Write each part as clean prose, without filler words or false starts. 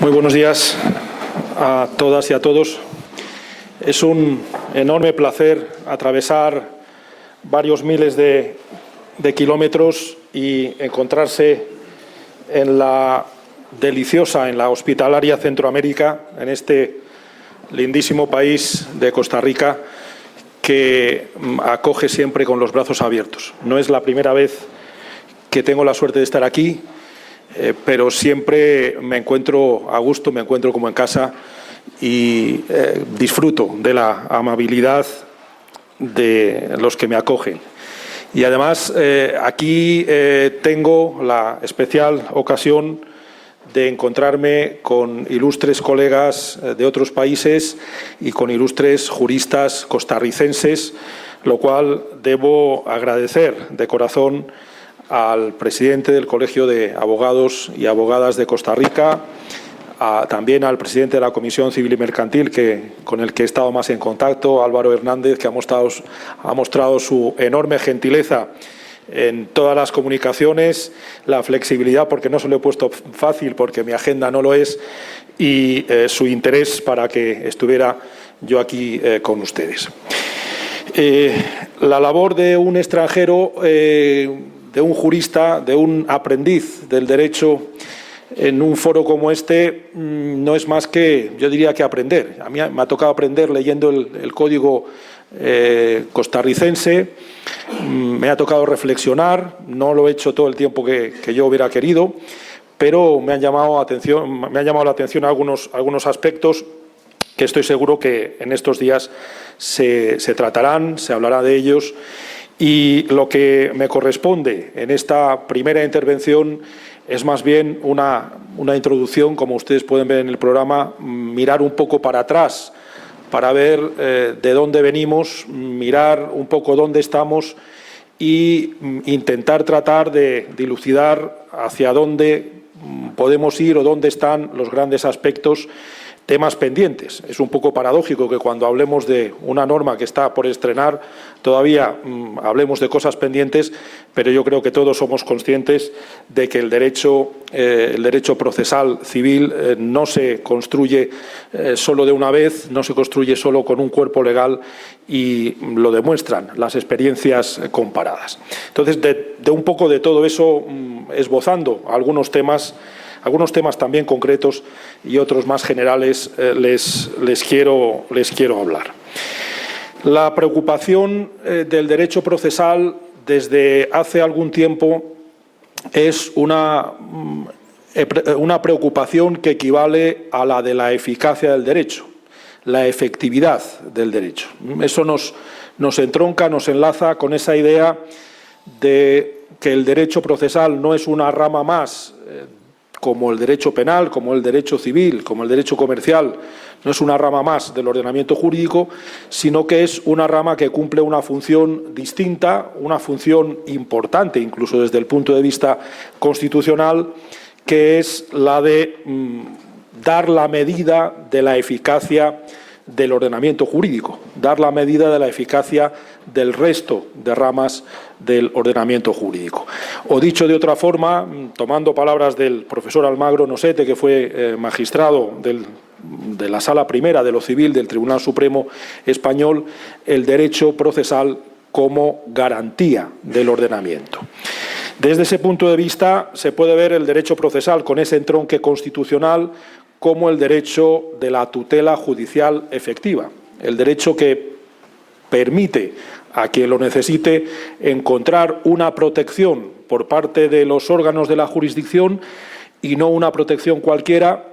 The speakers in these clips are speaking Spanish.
Muy buenos días a todas y a todos. Es un enorme placer atravesar varios miles de kilómetros y encontrarse en la deliciosa, en la hospitalaria Centroamérica, en este lindísimo país de Costa Rica, que acoge siempre con los brazos abiertos. No es la primera vez que tengo la suerte de estar aquí, pero siempre me encuentro a gusto, me encuentro como en casa y disfruto de la amabilidad de los que me acogen. Y además aquí tengo la especial ocasión de encontrarme con ilustres colegas de otros países y con ilustres juristas costarricenses, lo cual debo agradecer de corazón al presidente del Colegio de Abogados y Abogadas de Costa Rica, también al presidente de la Comisión Civil y Mercantil, con el que he estado más en contacto, Álvaro Hernández, que ha mostrado su enorme gentileza en todas las comunicaciones, la flexibilidad, porque no se lo he puesto fácil, porque mi agenda no lo es, y su interés para que estuviera yo aquí con ustedes. La labor de un extranjero, de un jurista, de un aprendiz del derecho en un foro como este, no es más que, yo diría, que aprender. A mí me ha tocado aprender leyendo el Código costarricense, me ha tocado reflexionar, no lo he hecho todo el tiempo que yo hubiera querido, pero me han llamado la atención algunos aspectos que estoy seguro que en estos días se tratarán, se hablará de ellos. Y lo que me corresponde en esta primera intervención es más bien una introducción, como ustedes pueden ver en el programa, mirar un poco para atrás, para ver de dónde venimos, mirar un poco dónde estamos y intentar tratar de dilucidar hacia dónde podemos ir o dónde están los grandes aspectos, temas pendientes. Es un poco paradójico que cuando hablemos de una norma que está por estrenar todavía hablemos de cosas pendientes, pero yo creo que todos somos conscientes de que el derecho procesal civil no se construye solo de una vez, no se construye solo con un cuerpo legal y lo demuestran las experiencias comparadas. Entonces, de un poco de todo eso, esbozando algunos temas también concretos y otros más generales, les quiero hablar. La preocupación del derecho procesal desde hace algún tiempo es una preocupación que equivale a la de la eficacia del derecho, la efectividad del derecho. Eso nos entronca, nos enlaza con esa idea de que el derecho procesal no es una rama más como el derecho penal, como el derecho civil, como el derecho comercial, no es una rama más del ordenamiento jurídico, sino que es una rama que cumple una función distinta, una función importante, incluso desde el punto de vista constitucional, que es la de dar la medida de la eficacia del ordenamiento jurídico, dar la medida de la eficacia del resto de ramas del ordenamiento jurídico. O dicho de otra forma, tomando palabras del profesor Almagro Nosete, que fue magistrado de la Sala Primera de lo Civil del Tribunal Supremo Español, el derecho procesal como garantía del ordenamiento. Desde ese punto de vista se puede ver el derecho procesal con ese entronque constitucional como el derecho de la tutela judicial efectiva, el derecho que permite a quien lo necesite encontrar una protección por parte de los órganos de la jurisdicción y no una protección cualquiera,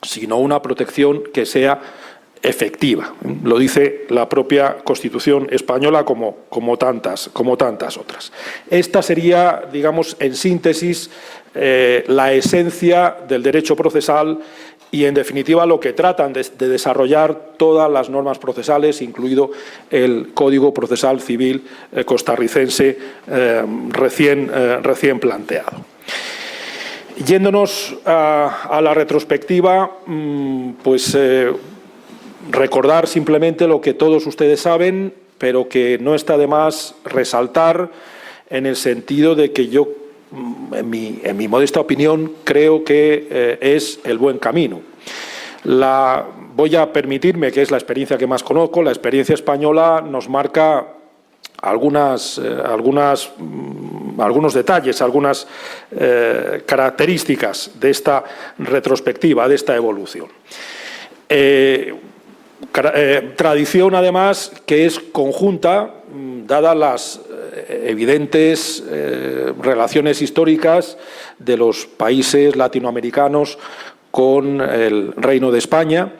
sino una protección que sea efectiva. Lo dice la propia Constitución española como tantas otras. Esta sería, digamos, en síntesis, la esencia del derecho procesal y, en definitiva, lo que tratan de desarrollar todas las normas procesales, incluido el Código Procesal Civil costarricense recién planteado. Yéndonos a la retrospectiva, pues recordar simplemente lo que todos ustedes saben, pero que no está de más resaltar en el sentido de que yo en mi modesta opinión, creo que es el buen camino. Voy a permitirme, que es la experiencia que más conozco, la experiencia española nos marca algunos detalles, algunas características de esta retrospectiva, de esta evolución. Tradición, además, que es conjunta, dadas las evidentes relaciones históricas de los países latinoamericanos con el Reino de España,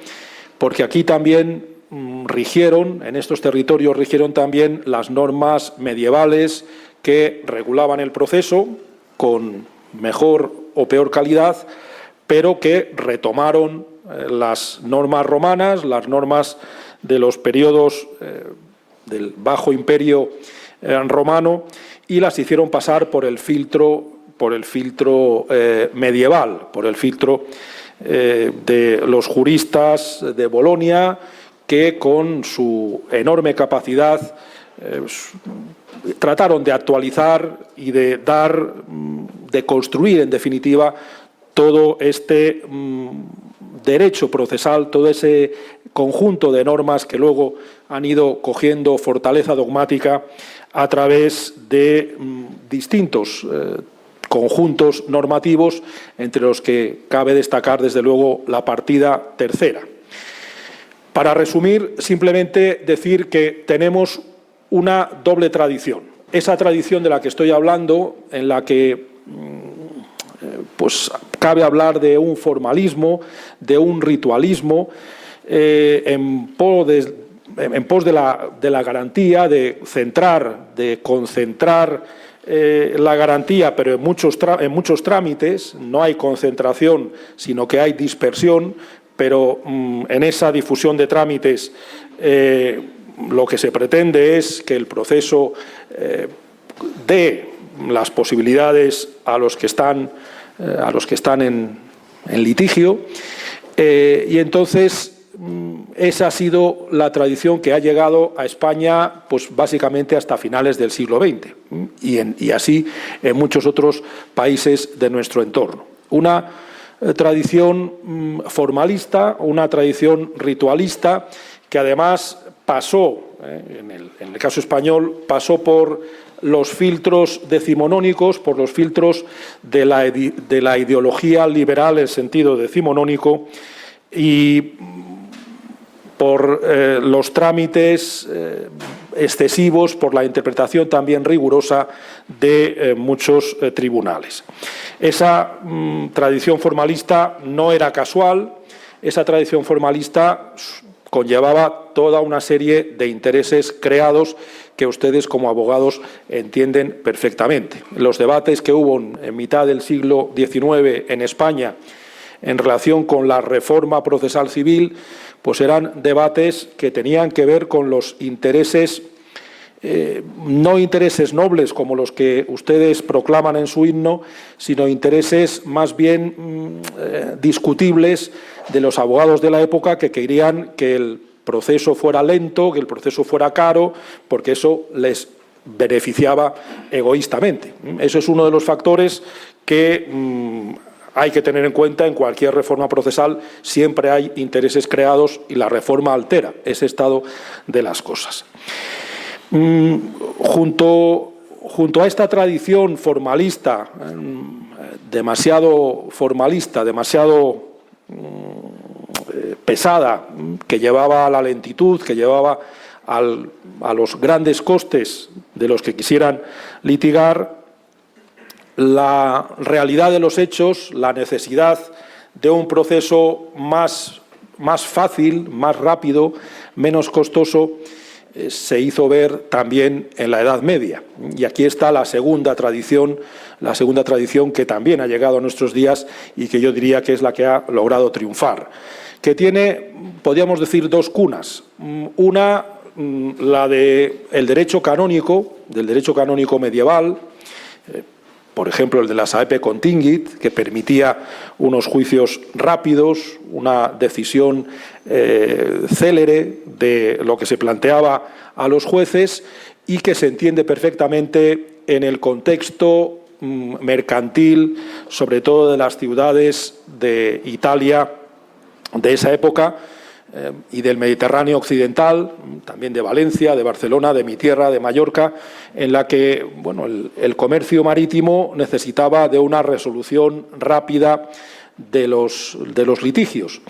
porque aquí también en estos territorios rigieron también las normas medievales que regulaban el proceso con mejor o peor calidad, pero que retomaron las normas romanas, las normas de los periodos del Bajo Imperio romano, y las hicieron pasar por el filtro medieval, por el filtro de los juristas de Bolonia, que con su enorme capacidad trataron de actualizar y de construir, en definitiva, todo este derecho procesal, todo ese conjunto de normas que luego han ido cogiendo fortaleza dogmática a través de distintos conjuntos normativos, entre los que cabe destacar, desde luego, la partida tercera. Para resumir, simplemente decir que tenemos una doble tradición. Esa tradición de la que estoy hablando, en la que pues cabe hablar de un formalismo, de un ritualismo, en pos de la garantía, de concentrar la garantía, pero en muchos trámites no hay concentración, sino que hay dispersión, pero en esa difusión de trámites lo que se pretende es que el proceso dé las posibilidades a los que están en litigio, y entonces esa ha sido la tradición que ha llegado a España, pues básicamente hasta finales del siglo XX, y así en muchos otros países de nuestro entorno. Una tradición formalista, una tradición ritualista, que además pasó, en el caso español, pasó por los filtros decimonónicos, por los filtros de la ideología liberal en sentido decimonónico, y por los trámites excesivos, por la interpretación también rigurosa de muchos tribunales. Esa tradición formalista no era casual, esa tradición formalista conllevaba toda una serie de intereses creados que ustedes como abogados entienden perfectamente. Los debates que hubo en mitad del siglo XIX en España en relación con la reforma procesal civil, pues eran debates que tenían que ver con los intereses, no intereses nobles como los que ustedes proclaman en su himno, sino intereses más bien discutibles de los abogados de la época, que querían que el proceso fuera lento, que el proceso fuera caro, porque eso les beneficiaba egoístamente. Eso es uno de los factores que hay que tener en cuenta. En cualquier reforma procesal siempre hay intereses creados y la reforma altera ese estado de las cosas. Junto a esta tradición formalista, demasiado formalista, demasiado pesada, que llevaba a la lentitud, que llevaba a los grandes costes de los que quisieran litigar, la realidad de los hechos, la necesidad de un proceso más fácil, más rápido, menos costoso, se hizo ver también en la Edad Media. Y aquí está la segunda tradición que también ha llegado a nuestros días y que yo diría que es la que ha logrado triunfar, que tiene, podríamos decir, dos cunas. Una, la del derecho canónico medieval, por ejemplo, el de la saepe contingit, que permitía unos juicios rápidos, una decisión célere de lo que se planteaba a los jueces, y que se entiende perfectamente en el contexto mercantil, sobre todo de las ciudades de Italia de esa época y del Mediterráneo occidental, también de Valencia, de Barcelona, de mi tierra, de Mallorca, en la que el comercio marítimo necesitaba de una resolución rápida de los litigios.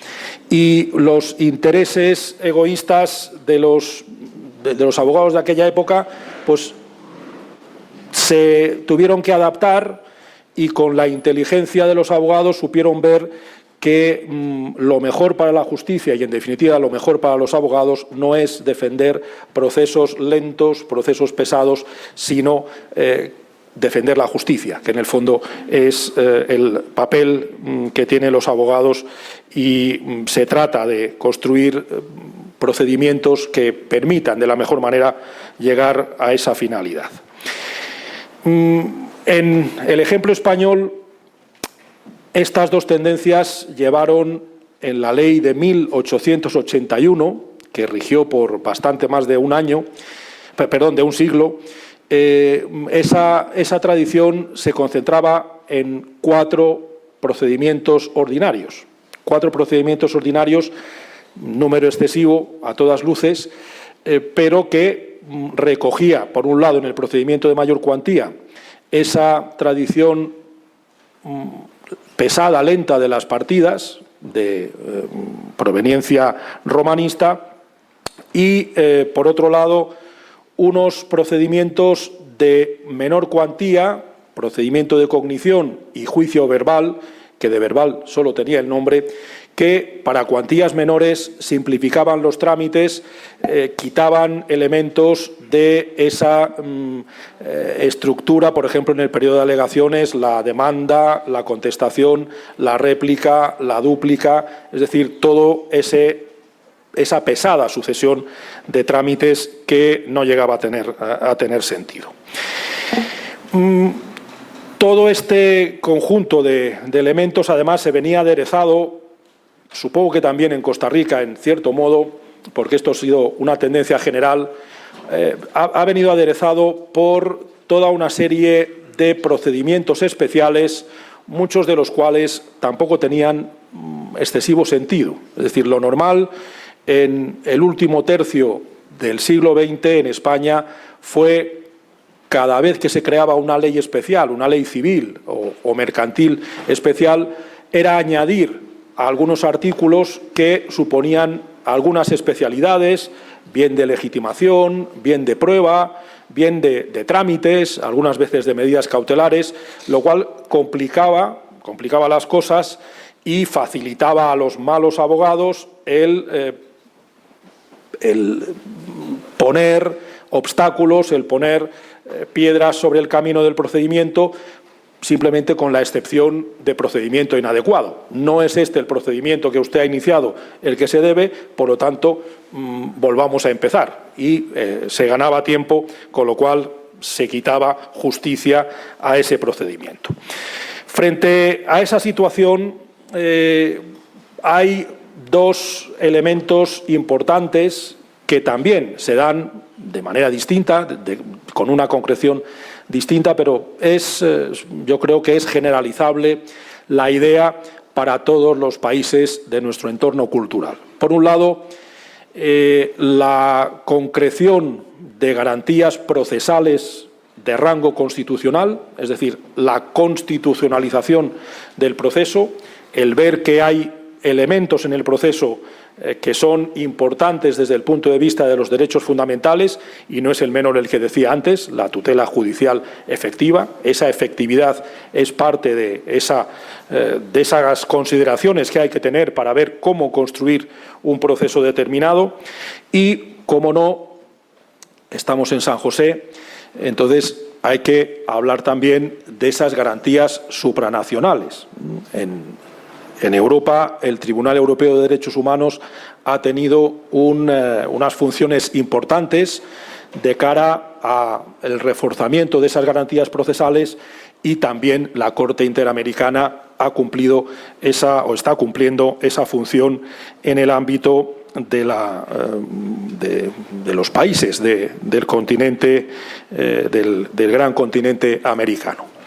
Y los intereses egoístas de los abogados de aquella época pues se tuvieron que adaptar, y con la inteligencia de los abogados supieron ver que lo mejor para la justicia y, en definitiva, lo mejor para los abogados no es defender procesos lentos, procesos pesados, sino defender la justicia, que en el fondo es el papel que tienen los abogados, y se trata de construir procedimientos que permitan de la mejor manera llegar a esa finalidad. En el ejemplo español, estas dos tendencias llevaron en la ley de 1881, que rigió por bastante más de de un siglo, esa tradición se concentraba en 4 procedimientos ordinarios. 4 procedimientos ordinarios, número excesivo a todas luces, pero que recogía, por un lado, en el procedimiento de mayor cuantía, esa tradición pesada, lenta de las partidas, de proveniencia romanista, y, por otro lado, unos procedimientos de menor cuantía, procedimiento de cognición y juicio verbal, que de verbal solo tenía el nombre, que para cuantías menores simplificaban los trámites, quitaban elementos de esa estructura, por ejemplo, en el periodo de alegaciones, la demanda, la contestación, la réplica, la dúplica, es decir, todo esa pesada sucesión de trámites que no llegaba a tener sentido. Todo este conjunto de elementos, además, se venía aderezado, supongo que también en Costa Rica, en cierto modo, porque esto ha sido una tendencia general, ha venido aderezado por toda una serie de procedimientos especiales, muchos de los cuales tampoco tenían excesivo sentido. Es decir, lo normal en el último tercio del siglo XX en España fue, cada vez que se creaba una ley especial, una ley civil o mercantil especial, era añadir a algunos artículos que suponían algunas especialidades, bien de legitimación, bien de prueba, bien de trámites, algunas veces de medidas cautelares, lo cual complicaba las cosas y facilitaba a los malos abogados el poner obstáculos, el poner piedras sobre el camino del procedimiento, simplemente con la excepción de procedimiento inadecuado. No es este el procedimiento que usted ha iniciado el que se debe, por lo tanto, volvamos a empezar. Y se ganaba tiempo, con lo cual se quitaba justicia a ese procedimiento. Frente a esa situación, hay 2 elementos importantes que también se dan de manera distinta, con una concreción distinta, pero yo creo que es generalizable la idea para todos los países de nuestro entorno cultural. Por un lado, la concreción de garantías procesales de rango constitucional, es decir, la constitucionalización del proceso, el ver que hay elementos en el proceso que son importantes desde el punto de vista de los derechos fundamentales, y no es el menor el que decía antes, la tutela judicial efectiva. Esa efectividad es parte de esas consideraciones que hay que tener para ver cómo construir un proceso determinado. Y, como no, estamos en San José, entonces hay que hablar también de esas garantías supranacionales. En Europa, el Tribunal Europeo de Derechos Humanos ha tenido unas funciones importantes de cara al reforzamiento de esas garantías procesales, y también la Corte Interamericana ha cumplido está cumpliendo esa función en el ámbito de los países del continente, del gran continente americano.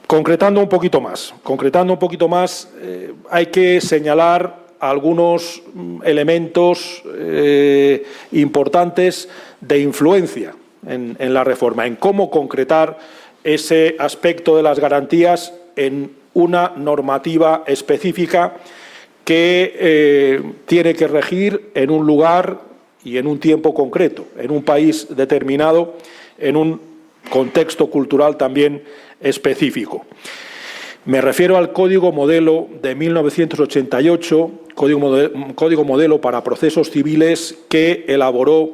Concretando un poquito más, hay que señalar algunos elementos importantes de influencia en la reforma, en cómo concretar ese aspecto de las garantías en una normativa específica que tiene que regir en un lugar y en un tiempo concreto, en un país determinado, en un contexto cultural también específico. Me refiero al Código Modelo de 1988, Código Modelo para Procesos Civiles que elaboró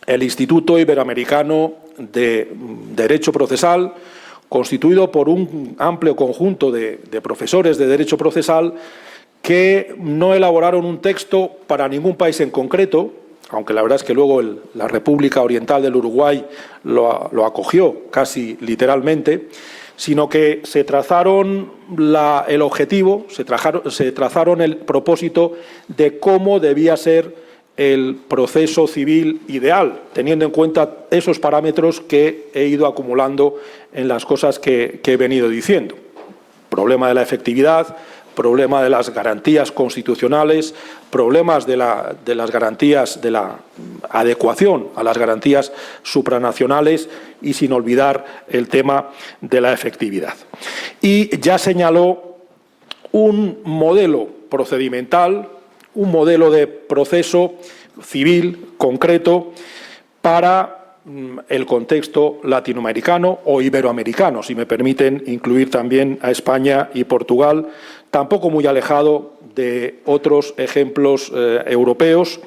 el Instituto Iberoamericano de Derecho Procesal, constituido por un amplio conjunto de profesores de Derecho Procesal que no elaboraron un texto para ningún país en concreto, aunque la verdad es que luego la República Oriental del Uruguay lo acogió casi literalmente, sino que se trazaron el objetivo, se trazaron el propósito de cómo debía ser el proceso civil ideal, teniendo en cuenta esos parámetros que he ido acumulando en las cosas que he venido diciendo. Problema de la efectividad, problema de las garantías constitucionales, problemas de las garantías, de la adecuación a las garantías supranacionales y sin olvidar el tema de la efectividad. Y ya señaló un modelo procedimental, un modelo de proceso civil concreto para el contexto latinoamericano o iberoamericano, si me permiten incluir también a España y Portugal, tampoco muy alejado de otros ejemplos europeos,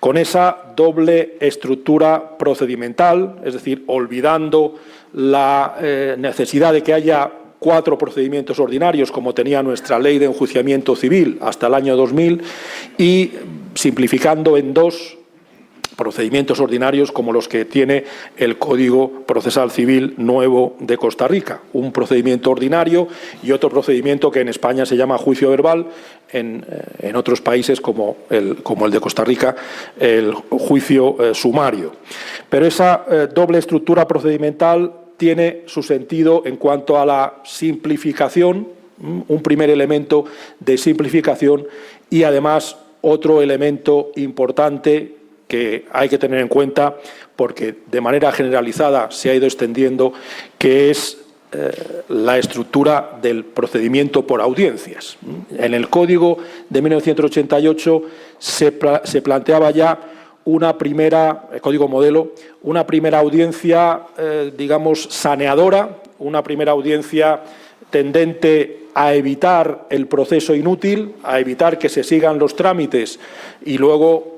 con esa doble estructura procedimental, es decir, olvidando la necesidad de que haya 4 procedimientos ordinarios, como tenía nuestra Ley de Enjuiciamiento Civil hasta el año 2000, y simplificando en 2 procedimientos ordinarios como los que tiene el Código Procesal Civil Nuevo de Costa Rica. Un procedimiento ordinario y otro procedimiento que en España se llama juicio verbal, en otros países como el de Costa Rica, el juicio sumario. Pero esa doble estructura procedimental tiene su sentido en cuanto a la simplificación, un primer elemento de simplificación y además otro elemento importante que hay que tener en cuenta porque de manera generalizada se ha ido extendiendo, que es la estructura del procedimiento por audiencias. En el Código de 1988 se planteaba ya el Código Modelo, una primera audiencia, digamos, saneadora, una primera audiencia tendente a evitar el proceso inútil, a evitar que se sigan los trámites y luego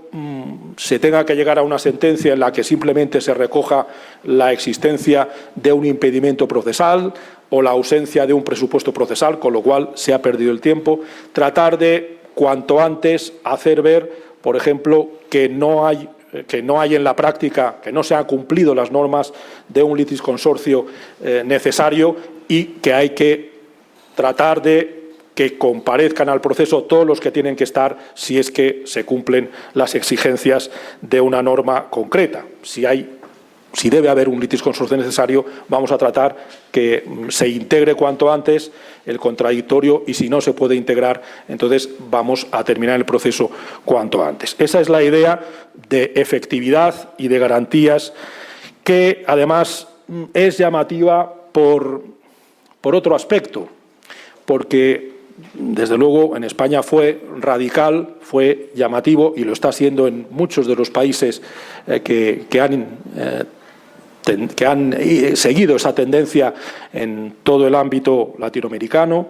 se tenga que llegar a una sentencia en la que simplemente se recoja la existencia de un impedimento procesal o la ausencia de un presupuesto procesal, con lo cual se ha perdido el tiempo. Tratar de, cuanto antes, hacer ver, por ejemplo, que no hay en la práctica, que no se han cumplido las normas de un litisconsorcio necesario y que hay que tratar de que comparezcan al proceso todos los que tienen que estar si es que se cumplen las exigencias de una norma concreta. Si debe haber un litisconsorcio necesario, vamos a tratar que se integre cuanto antes el contradictorio y si no se puede integrar, entonces vamos a terminar el proceso cuanto antes. Esa es la idea de efectividad y de garantías que además es llamativa por otro aspecto, porque desde luego en España fue radical, fue llamativo y lo está siendo en muchos de los países que han seguido esa tendencia en todo el ámbito latinoamericano,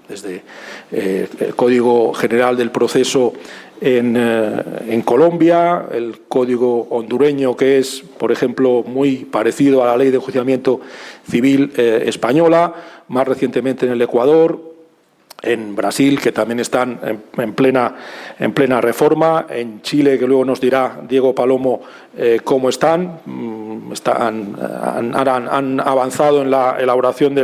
desde el Código General del Proceso en Colombia, el Código hondureño, que es, por ejemplo, muy parecido a la Ley de Enjuiciamiento Civil española, más recientemente en el Ecuador, en Brasil, que también están en plena reforma, en Chile, que luego nos dirá Diego Palomo cómo están. Han avanzado en la elaboración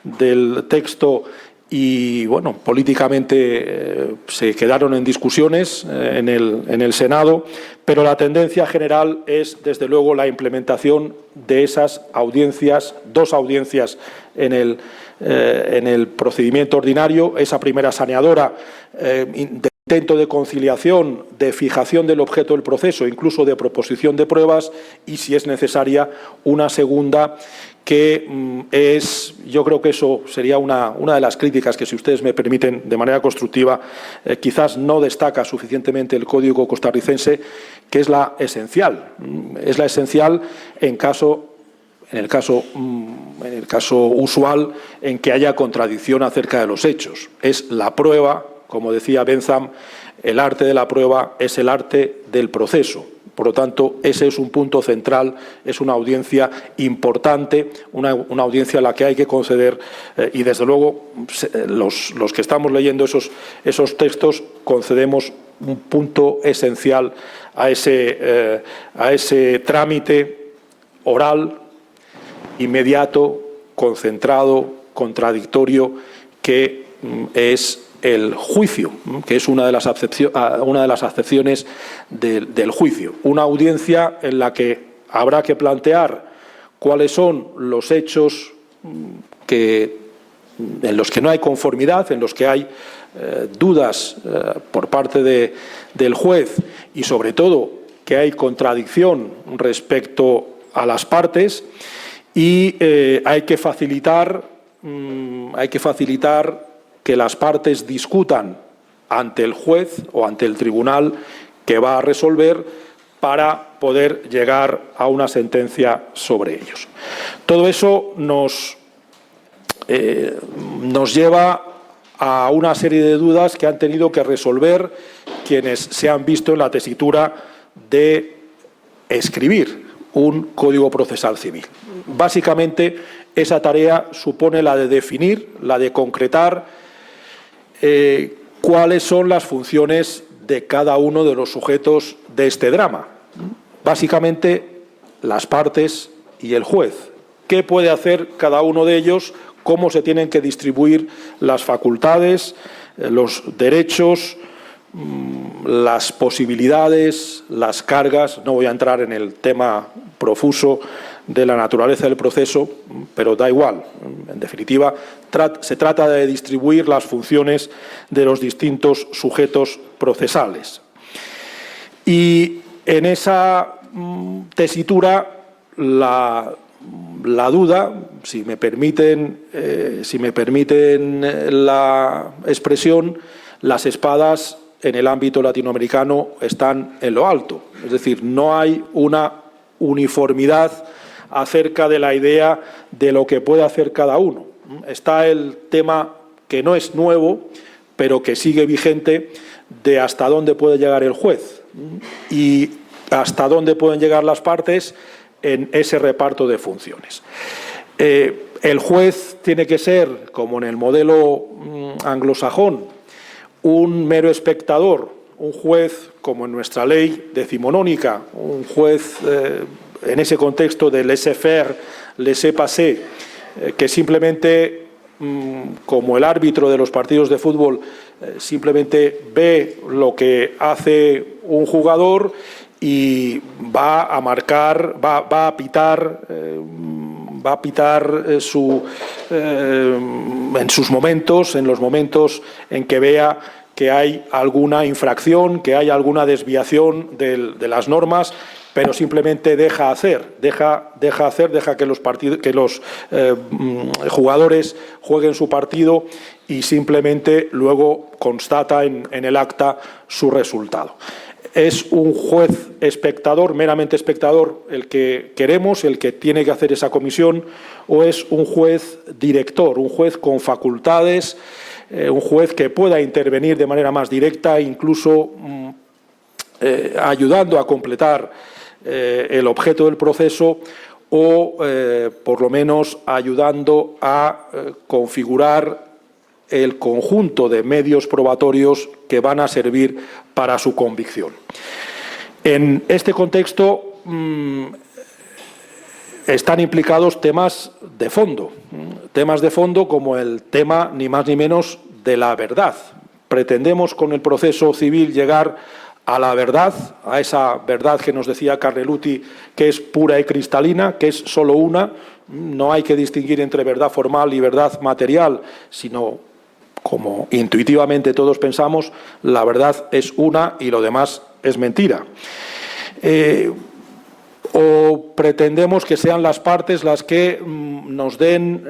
del texto y, bueno, políticamente se quedaron en discusiones en el Senado, pero la tendencia general es, desde luego, la implementación de esas audiencias, 2 audiencias en el procedimiento ordinario, esa primera saneadora de intento de conciliación, de fijación del objeto del proceso, incluso de proposición de pruebas, y, si es necesaria, una segunda que yo creo que eso sería una de las críticas que, si ustedes me permiten, de manera constructiva, quizás no destaca suficientemente el Código costarricense, que es la esencial. Es la esencial en el caso usual en que haya contradicción acerca de los hechos. Es la prueba, como decía Bentham, el arte de la prueba es el arte del proceso. Por lo tanto, ese es un punto central, es una audiencia importante, una audiencia a la que hay que conceder, y desde luego los que estamos leyendo esos textos concedemos un punto esencial a ese trámite oral, inmediato, concentrado, contradictorio, que es el juicio, que es una de las acepciones del juicio. Una audiencia en la que habrá que plantear cuáles son los hechos en los que no hay conformidad, en los que hay dudas por parte del juez, y, sobre todo, que hay contradicción respecto a las partes, y hay que facilitar que las partes discutan ante el juez o ante el tribunal que va a resolver, para poder llegar a una sentencia sobre ellos. Todo eso nos lleva a una serie de dudas que han tenido que resolver quienes se han visto en la tesitura de escribir un Código Procesal Civil. Básicamente, esa tarea supone la de definir, la de concretar cuáles son las funciones de cada uno de los sujetos de este drama. Básicamente, las partes y el juez. ¿Qué puede hacer cada uno de ellos? ¿Cómo se tienen que distribuir las facultades, los derechos, las posibilidades, las cargas? No voy a entrar en el tema profuso de la naturaleza del proceso, pero da igual. En definitiva, se trata de distribuir las funciones de los distintos sujetos procesales. Y en esa tesitura, la duda, si me permiten la expresión, las espadas en el ámbito latinoamericano están en lo alto. Es decir, no hay una uniformidad acerca de la idea de lo que puede hacer cada uno. Está el tema, que no es nuevo, pero que sigue vigente, de hasta dónde puede llegar el juez y hasta dónde pueden llegar las partes en ese reparto de funciones. El juez tiene que ser, como en el modelo anglosajón, un mero espectador, un juez, como en nuestra ley decimonónica, un juez en ese contexto de laissez-faire, laissez-passer, que simplemente, como el árbitro de los partidos de fútbol, simplemente ve lo que hace un jugador y va a marcar, va a pitar en sus momentos, en los momentos en que vea que hay alguna infracción, que hay alguna desviación de las normas, pero simplemente deja que los jugadores jueguen su partido, y simplemente luego constata en el acta su resultado. ¿Es un juez espectador, meramente espectador, el que queremos, el que tiene que hacer esa comisión, o es un juez director, un juez con facultades, un juez que pueda intervenir de manera más directa, incluso ayudando a completar el objeto del proceso, o por lo menos ayudando a configurar el conjunto de medios probatorios que van a servir para su convicción? En este contexto, están implicados temas de fondo como el tema, ni más ni menos, de la verdad. Pretendemos con el proceso civil llegar a la verdad, a esa verdad que nos decía Carneluti, que es pura y cristalina, que es solo una. No hay que distinguir entre verdad formal y verdad material, sino, como intuitivamente todos pensamos, la verdad es una y lo demás es mentira. O pretendemos que sean las partes las que nos den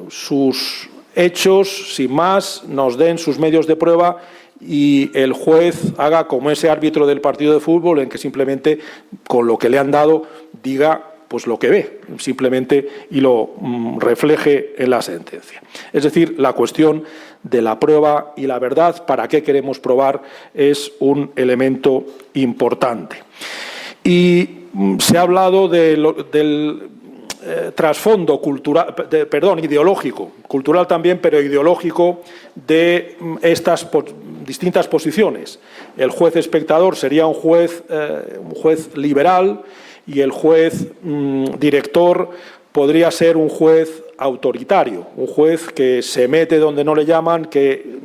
sus hechos, sin más, nos den sus medios de prueba y el juez haga como ese árbitro del partido de fútbol en que simplemente con lo que le han dado diga pues lo que ve, simplemente, y lo refleje en la sentencia. Es decir, la cuestión de la prueba y la verdad, para qué queremos probar, es un elemento importante. Y se ha hablado del trasfondo cultural, ideológico, cultural también, pero ideológico, de estas distintas posiciones. El juez espectador sería un juez liberal y el juez director podría ser un juez autoritario, un juez que se mete donde no le llaman, que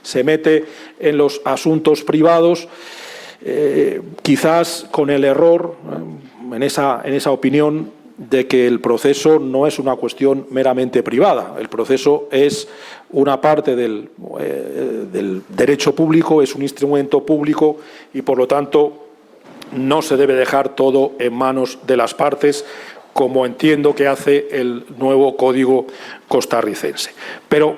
se mete en los asuntos privados, quizás con el error, en esa opinión, de que el proceso no es una cuestión meramente privada. El proceso es una parte del derecho público, es un instrumento público y, por lo tanto, no se debe dejar todo en manos de las partes, como entiendo que hace el nuevo Código costarricense. Pero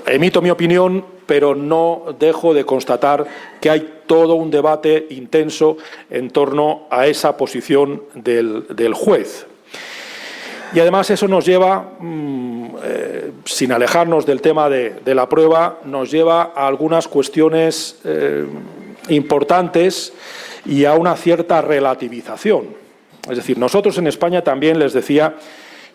emito mi opinión, pero no dejo de constatar que hay todo un debate intenso en torno a esa posición del juez. Y además eso nos lleva, sin alejarnos del tema de la prueba, nos lleva a algunas cuestiones importantes y a una cierta relativización. Es decir, nosotros en España también les decía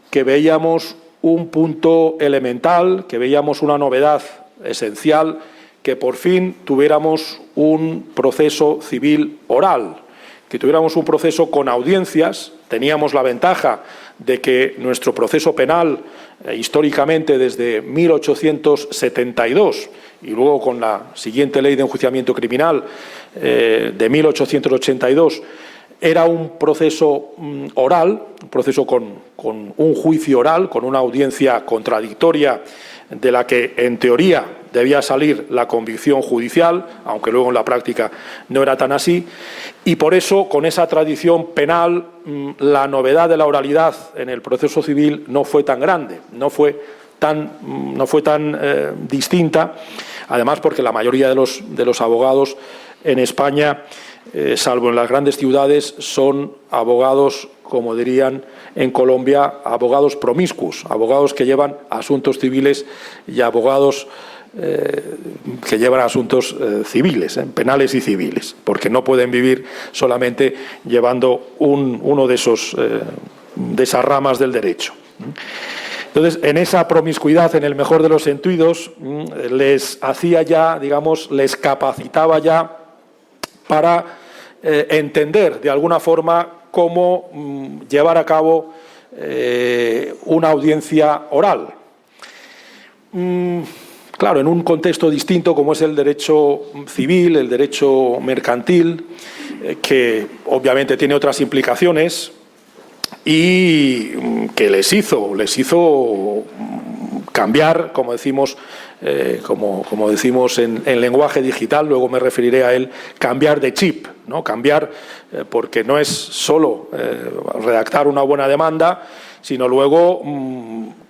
que veíamos un punto elemental, que veíamos una novedad esencial, que por fin tuviéramos un proceso civil oral, que tuviéramos un proceso con audiencias. Teníamos la ventaja de que nuestro proceso penal, históricamente desde 1872, y luego con la siguiente ley de enjuiciamiento criminal de 1882, era un proceso oral, un proceso con un juicio oral, con una audiencia contradictoria de la que, en teoría, debía salir la convicción judicial, aunque luego en la práctica no era tan así, y por eso, con esa tradición penal, la novedad de la oralidad en el proceso civil no fue tan grande, no fue tan distinta, además porque la mayoría de los abogados en España, salvo en las grandes ciudades, son abogados, como dirían en Colombia, abogados promiscuos, abogados que llevan asuntos civiles y abogados que llevan asuntos civiles, penales y civiles, porque no pueden vivir solamente llevando uno de esas ramas del derecho. Entonces, en esa promiscuidad, en el mejor de los sentidos, les hacía ya, digamos, les capacitaba ya para entender de alguna forma cómo llevar a cabo una audiencia oral. Claro, en un contexto distinto como es el derecho civil, el derecho mercantil, que obviamente tiene otras implicaciones y que les hizo cambiar, como decimos, como decimos en lenguaje digital, luego me referiré a él, cambiar de chip, ¿no? Cambiar, porque no es solo redactar una buena demanda, sino luego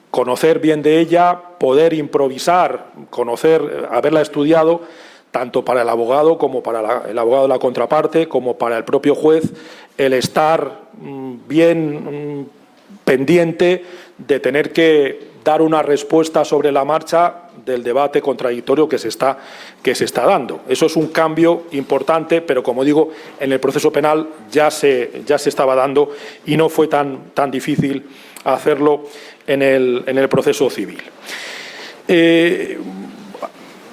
conocer bien de ella, poder improvisar, haberla estudiado, tanto para el abogado como para el abogado de la contraparte, como para el propio juez, el estar bien pendiente de tener que dar una respuesta sobre la marcha del debate contradictorio que se está dando. Eso es un cambio importante, pero como digo, en el proceso penal ya se estaba dando y no fue tan difícil hacerlo en el proceso civil.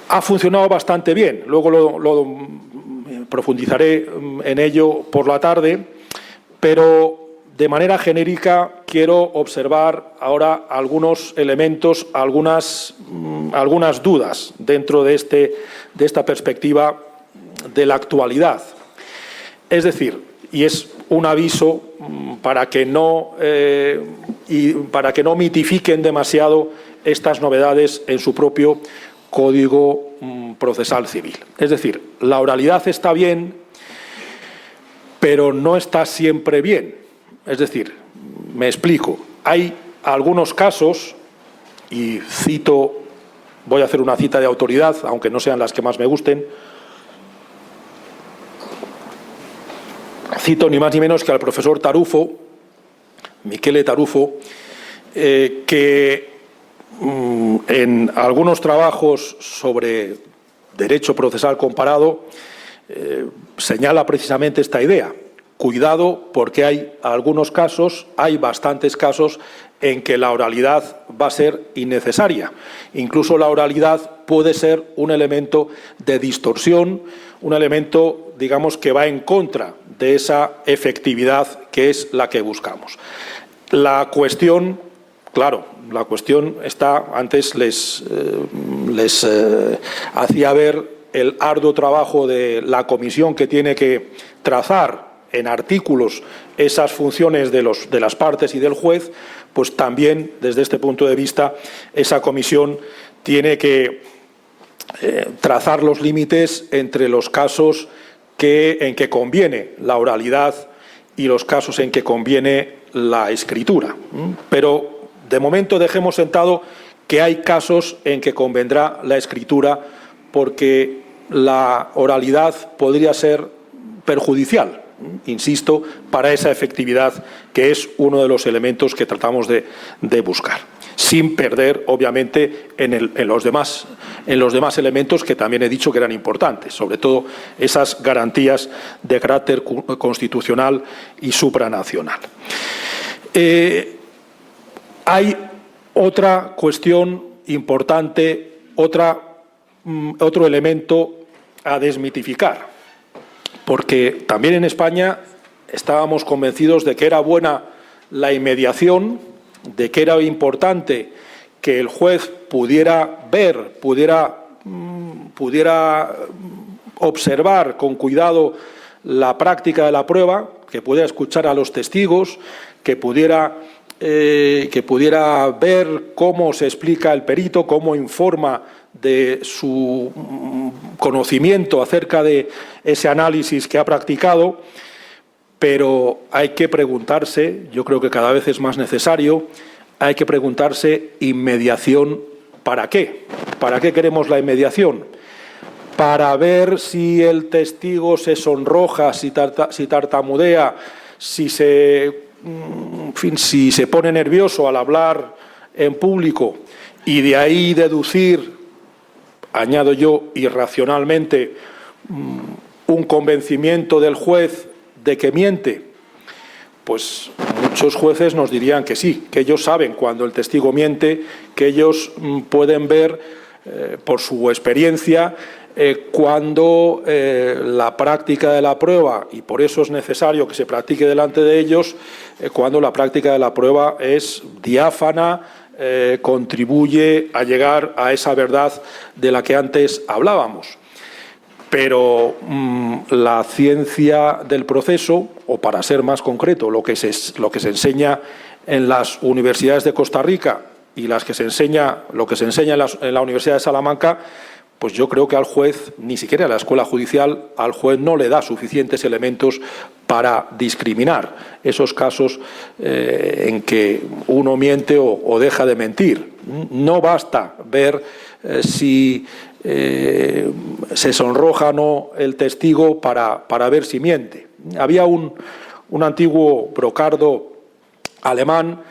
Ha funcionado bastante bien, luego lo profundizaré en ello por la tarde, pero de manera genérica, quiero observar ahora algunos elementos, algunas dudas dentro de esta perspectiva de la actualidad. Es decir, y es un aviso para que no mitifiquen demasiado estas novedades en su propio Código Procesal Civil. Es decir, la oralidad está bien, pero no está siempre bien. Es decir, me explico, hay algunos casos, y cito, voy a hacer una cita de autoridad, aunque no sean las que más me gusten, cito ni más ni menos que al profesor Tarufo, Michele Tarufo, que en algunos trabajos sobre derecho procesal comparado señala precisamente esta idea. Cuidado, porque hay algunos casos, hay bastantes casos en que la oralidad va a ser innecesaria. Incluso la oralidad puede ser un elemento de distorsión, un elemento, digamos, que va en contra de esa efectividad que es la que buscamos. La cuestión, claro, la cuestión está, antes les hacía ver el arduo trabajo de la comisión que tiene que trazar en artículos esas funciones de las partes y del juez, pues también, desde este punto de vista, esa comisión tiene que trazar los límites entre los casos en que conviene la oralidad y los casos en que conviene la escritura. Pero, de momento, dejemos sentado que hay casos en que convendrá la escritura porque la oralidad podría ser perjudicial, insisto, para esa efectividad que es uno de los elementos que tratamos de buscar, sin perder, obviamente, en los demás elementos que también he dicho que eran importantes, sobre todo esas garantías de carácter constitucional y supranacional. Hay otra cuestión importante, otro elemento a desmitificar, porque también en España estábamos convencidos de que era buena la inmediación, de que era importante que el juez pudiera ver, pudiera observar con cuidado la práctica de la prueba, que pudiera escuchar a los testigos, que pudiera ver cómo se explica el perito, cómo informa de su conocimiento acerca de ese análisis que ha practicado, pero hay que preguntarse, yo creo que cada vez es más necesario, hay que preguntarse inmediación, ¿para qué? ¿Para qué queremos la inmediación? Para ver si el testigo se sonroja, si tartamudea, si se pone nervioso al hablar en público y de ahí deducir, añado yo, irracionalmente, un convencimiento del juez de que miente. Pues muchos jueces nos dirían que sí, que ellos saben cuando el testigo miente, que ellos pueden ver por su experiencia cuando la práctica de la prueba, y por eso es necesario que se practique delante de ellos, cuando la práctica de la prueba es diáfana, contribuye a llegar a esa verdad de la que antes hablábamos. Pero la ciencia del proceso, o para ser más concreto, lo que se enseña en las universidades de Costa Rica y lo que se enseña en la Universidad de Salamanca, pues yo creo que al juez, ni siquiera a la escuela judicial, al juez no le da suficientes elementos para discriminar esos casos en que uno miente o deja de mentir. No basta ver si se sonroja o no el testigo para ver si miente. Había un antiguo brocardo alemán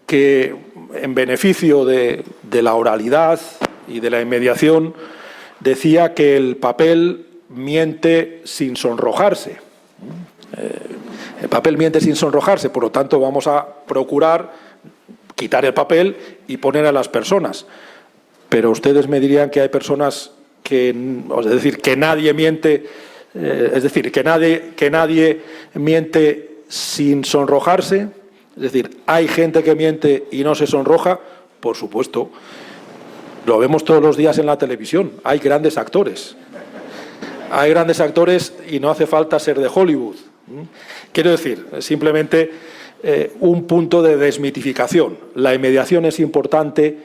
que, en beneficio de la oralidad y de la inmediación, decía que el papel miente sin sonrojarse. El papel miente sin sonrojarse, por lo tanto vamos a procurar quitar el papel y poner a las personas. Pero ustedes me dirían que hay personas que nadie miente, que nadie miente sin sonrojarse. Es decir, ¿hay gente que miente y no se sonroja? Por supuesto. Lo vemos todos los días en la televisión. Hay grandes actores. Hay grandes actores y no hace falta ser de Hollywood. Quiero decir, simplemente un punto de desmitificación. La inmediación es importante,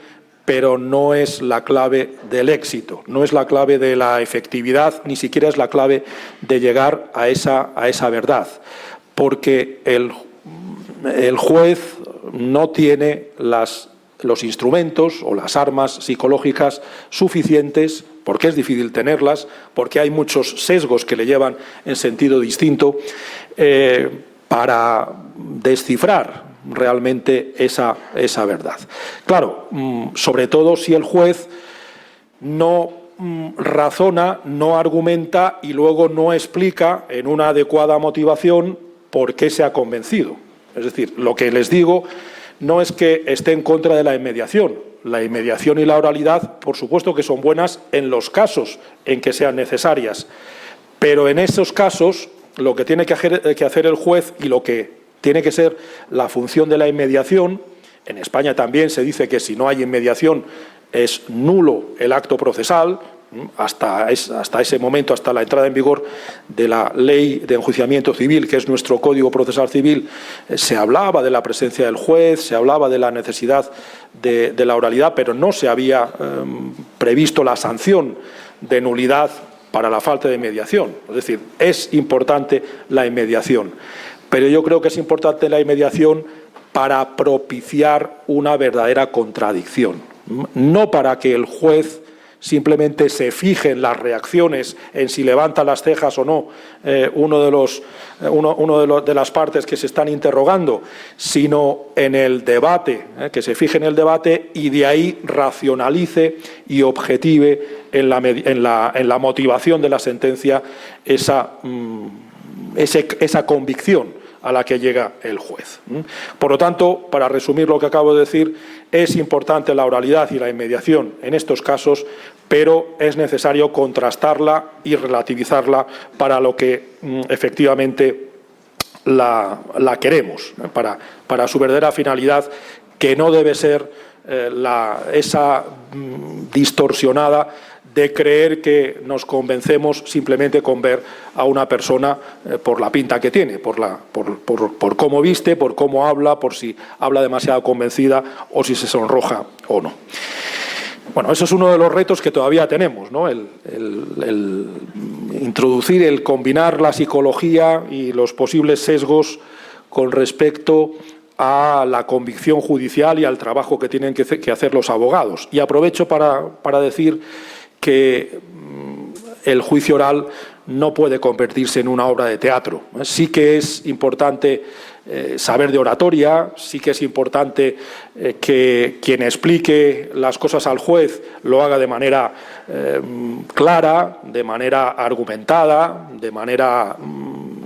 pero no es la clave del éxito, no es la clave de la efectividad, ni siquiera es la clave de llegar a esa verdad, porque el juez no tiene los instrumentos o las armas psicológicas suficientes, porque es difícil tenerlas, porque hay muchos sesgos que le llevan en sentido distinto, para descifrar realmente esa verdad. Claro, sobre todo si el juez no razona, no argumenta y luego no explica en una adecuada motivación por qué se ha convencido. Es decir, lo que les digo no es que esté en contra de la inmediación. La inmediación y la oralidad, por supuesto que son buenas en los casos en que sean necesarias, pero en esos casos lo que tiene que hacer el juez y lo que tiene que ser la función de la inmediación, en España también se dice que si no hay inmediación es nulo el acto procesal, hasta ese momento, hasta la entrada en vigor de la Ley de Enjuiciamiento Civil, que es nuestro Código Procesal Civil, se hablaba de la presencia del juez, se hablaba de la necesidad de la oralidad, pero no se había previsto la sanción de nulidad para la falta de inmediación. Es decir, es importante la inmediación, pero yo creo que es importante la inmediación para propiciar una verdadera contradicción, no para que el juez simplemente se fije en las reacciones, en si levanta las cejas o no de las partes que se están interrogando, sino en el debate, que se fije en el debate y de ahí racionalice y objetive en la motivación de la sentencia esa convicción a la que llega el juez. Por lo tanto, para resumir lo que acabo de decir, es importante la oralidad y la inmediación en estos casos, pero es necesario contrastarla y relativizarla para lo que efectivamente la queremos, para su verdadera finalidad, que no debe ser esa distorsionada de creer que nos convencemos simplemente con ver a una persona por la pinta que tiene, por cómo viste, por cómo habla, por si habla demasiado convencida o si se sonroja o no. Bueno, eso es uno de los retos que todavía tenemos, ¿no? El introducir, el combinar la psicología y los posibles sesgos con respecto a la convicción judicial y al trabajo que tienen que hacer los abogados. Y aprovecho para decir que el juicio oral no puede convertirse en una obra de teatro. Sí que es importante saber de oratoria, sí que es importante que quien explique las cosas al juez lo haga de manera clara, de manera argumentada, de manera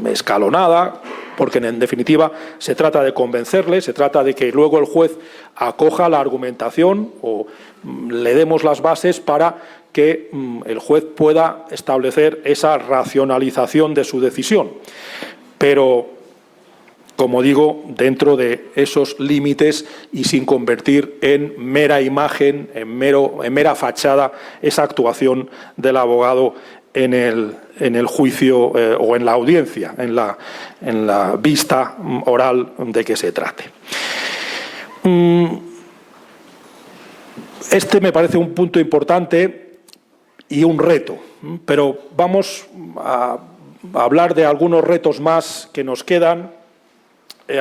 escalonada, porque en definitiva se trata de convencerle, se trata de que luego el juez acoja la argumentación o le demos las bases para que el juez pueda establecer esa racionalización de su decisión. Pero, como digo, dentro de esos límites y sin convertir en mera imagen, en mera fachada, esa actuación del abogado en el juicio o en la audiencia, en la vista oral de que se trate. Este me parece un punto importante y un reto, pero vamos a hablar de algunos retos más que nos quedan,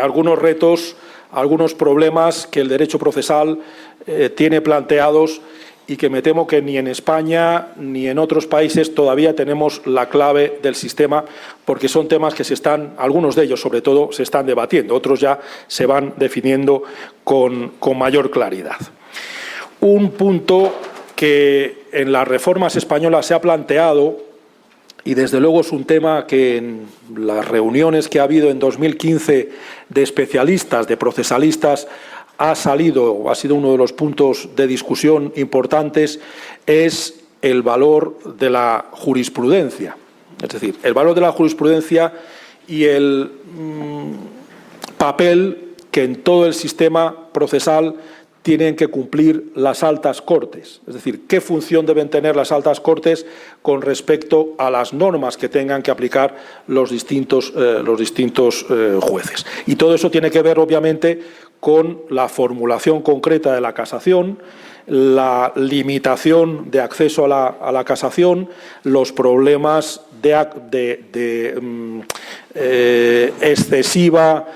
algunos retos, algunos problemas que el derecho procesal tiene planteados y que me temo que ni en España ni en otros países todavía tenemos la clave del sistema, porque son temas que algunos de ellos sobre todo, se están debatiendo, otros ya se van definiendo con mayor claridad. Un punto que en las reformas españolas se ha planteado, y desde luego es un tema que en las reuniones que ha habido en 2015 de especialistas, de procesalistas, ha sido uno de los puntos de discusión importantes, es el valor de la jurisprudencia. Es decir, el valor de la jurisprudencia y el papel que en todo el sistema procesal tienen que cumplir las altas cortes. Es decir, qué función deben tener las altas cortes con respecto a las normas que tengan que aplicar los distintos jueces. Y todo eso tiene que ver, obviamente, con la formulación concreta de la casación, la limitación de acceso a la casación, los problemas de excesiva